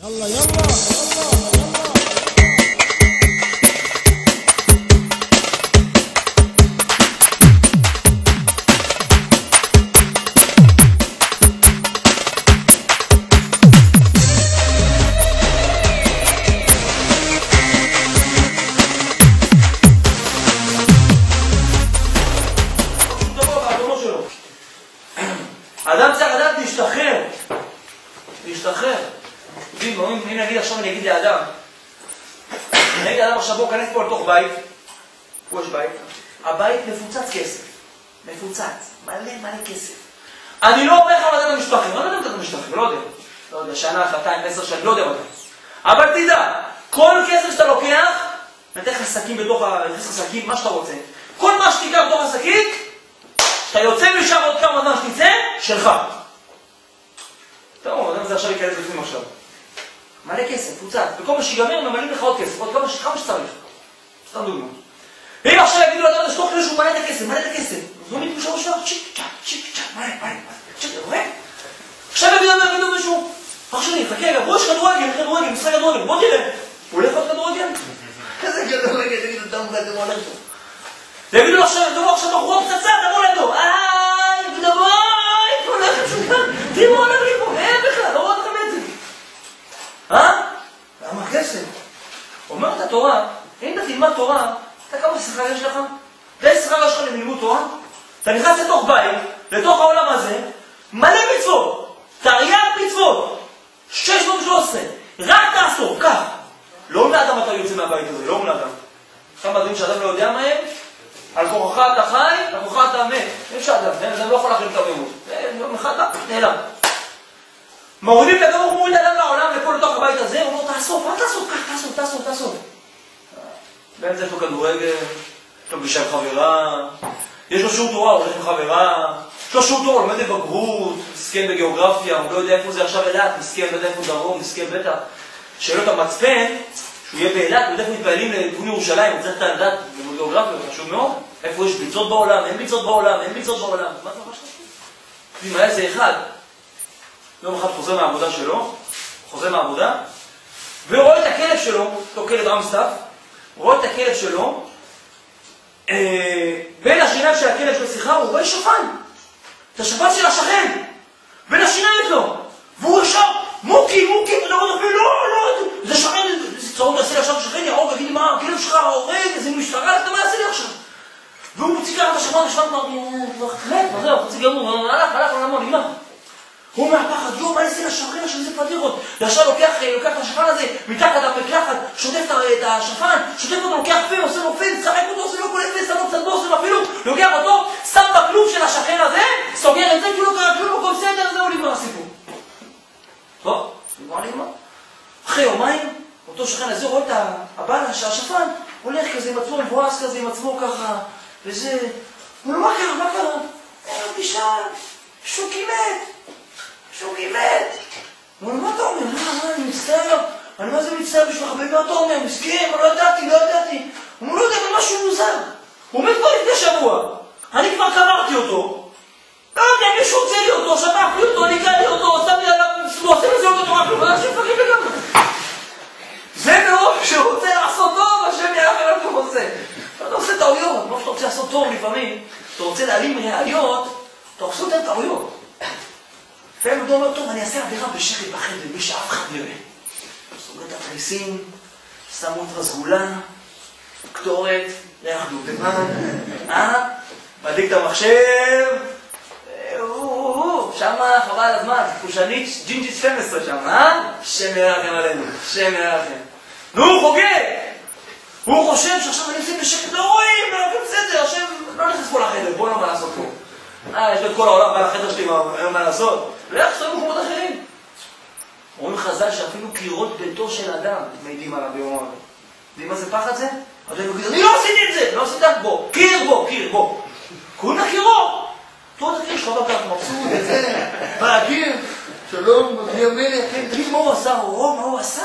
يلا يلا يلا. האדם צריך לדעת להשתחרר. אם נגיד עכשיו אני אגיד לאדם, נגיד לאדם עכשיו בוא כנס פה לתוך בית, פה יש בית, הבית מפוצץ כסף, מלא כסף. אני לא אומר לך מדעת המשתחרר, לא יודע מדעת המשתחרר, לא יודע, שנה, שנתיים, 10 שנים, לא יודע מדעת. אבל תדע, כל כסף שאתה לוקח, נתן לך שקים בתוך השקים, מה שאתה רוצה. כל מה שתיקח בתוך השקים, אתה יוצא משם עוד כמה זמן שתצא, שלך. טוב, אדם זה עכשיו ייכנס בפנים עכשיו. מלא כסף, פוצץ. וכל מה שיגמר, ממלאים לך עוד כסף, עוד כמה שצריך. סתם דוגמא. ואם עכשיו יגידו לאדם, יש תוך כדי שהוא מלא את הכסף. אז לא נתנו שלוש שעות, צ'יק, מלא, צ'יק, אתה רואה? עכשיו יגידו מישהו, אח שלי, חכה רגע, בוא יש כדורגל, משחק כדורגל, בוא תראה. הוא הולך עוד כדורגל? איזה כדורגל, תגידו, תמו יגידו לו עכשיו, תבוא עכשיו בחורה פצצה, תבוא לידו. תבוא לכם שום כאן. תראו עליו לי פה, אין בכלל, לא רואה לכם את זה. למה כסף? אומרת התורה, אם אתה תלמד תורה, אתה כמה שכר יש לך? זה שכר יש לך ללימוד תורה? אתה נכנס לתוך בית, לתוך העולם הזה, מלא מצוות, תרי"ג מצוות, 613, רק תעשור, כך. לא לאדם אתה יוצא מהבית הזה, לא לאדם. כמה דברים שאדם לא יודע מהם, על כוחך אתה חי, על כוחך אתה מת. אין שאדם, זה לא יכול להחליט את המהות. יום אחד אתה נעלם. מורידים את הדבר, הוא מוריד אדם לעולם, לפה לתוך הבית הזה, הוא אומר, תאסוף, אל תאסוף, תאסוף. באמצע יש לו כדורגל, יש לו פגישה עם חברה, יש לו שיעור תורה, הוא הולך עם חברה, יש לו שיעור תורה, הוא לומד לבגרות, מסכן בגיאוגרפיה, הוא לא יודע איפה זה עכשיו אילת, מסכן, לא יודע איפה דרום, מסכן בטח. שאלות המצפן, שהוא יהיה באילת, הוא יודע איפה מתפעלים לכיוון ירושלים, הוא צריך לדעת בגיאוגרפיה, חשוב מאוד. איפה יש ביצות בעולם, אין ביצות בעולם. מה זה ממש חשוב? אם היה זה אחד, יום אחד חוזר מהעבודה שלו, והוא רואה את הכלב שלו, אותו כלב אמסטף, הוא רואה את הכלב שלו, בין השיניים של הכלב של השיחה, הוא רואה שפן. את השפן של השכן, בין השיניים שלו. והוא ישר, מוקי, לא, זה שכן, צהרות עשה לי עכשיו שכן, ירוק, תגיד לי מה, הכלב שלך הורג, איזה משטרה, אתה מה יעשה לי עכשיו? והוא מוציא ככה את השפן, מת, מה זהו, חצי גמור, הלך, נגמר. הוא מהפחד, מה יעשה לשכן של זה פדירות? ועכשיו לוקח את השפן הזה, מתחת המקלחת, שוטף את השפן, שוטף אותו, לוקח פה, עושה לו פן, צחק אותו, עושה לו כל אפס, שם לו קצת בוסם אפילו, לוקח אותו, שם בכלוב של השכן הזה, סוגר את זה, כאילו לא קרה כלום, כל בסדר, זהו נגמר הסיפור. טוב, נגמר. אחרי יומיים, אותו שכן הזה רואה את הבעל השפן, הולך כזה עם עצמו, מבואס כזה עם עצמו ככה, וזה... הוא אומר, מה קרה? תשאל, שוקי מת. הוא אומר, מה אתה אומר? אני מצטער, אני מה זה מצטער בשבילך, מה אתה אומר? מסכים, לא ידעתי. הוא אומר, לא יודע, אבל משהו מוזר. הוא מת כבר לפני שבוע, אני כבר קברתי אותו. לא יודע, מישהו הוצא לי אותו, שטף לי אותו, ניקה לי אותו, שם לי עליו, עושה לזה אותו תורה כלום, אנשים מפרקים לגמרי. זה מאוד שהוא רוצה לעשות טוב, השם ירח אליו כמו עושה. אתה עושה טעויות, כמו שאתה רוצה לעשות טוב לפעמים, אתה רוצה להעלים ראיות, אתה עושה אותם טעויות. לפעמים אתה אומר, טוב, אני אעשה עבירה בשקט בחדר, מי שאף אחד נראה. סוגר את התריסים, שמו את רסגולה, קטורת, ריח דובדבן, מדליק את המחשב, שמה חבל הזמן, פושנית ג'ינג'יס 12 שם, שם ירחם עלינו, שם ירחם. נו, חוגג! הוא חושב שעכשיו אני עושה בשקט, לא רואים, לא בסדר, השם לא נכנס פה לחדר, בוא לא מה לעשות פה. יש לי את כל העולם בא לחדר שלי, מה לעשות? לא יחסו במקומות אחרים. אומרים חז"ל שאפילו קירות ביתו של אדם מעידים עליו ביום הזה. יודעים מה זה פחד זה? אז אני אגיד, אני לא עשיתי את זה! לא עשיתי את בו, קיר בו. קוראים לקירות! תודה קיר שלך בכך, מבסוט את זה, בקיר, שלום, מגיע מלך, תגיד מה הוא עשה, מה הוא עשה?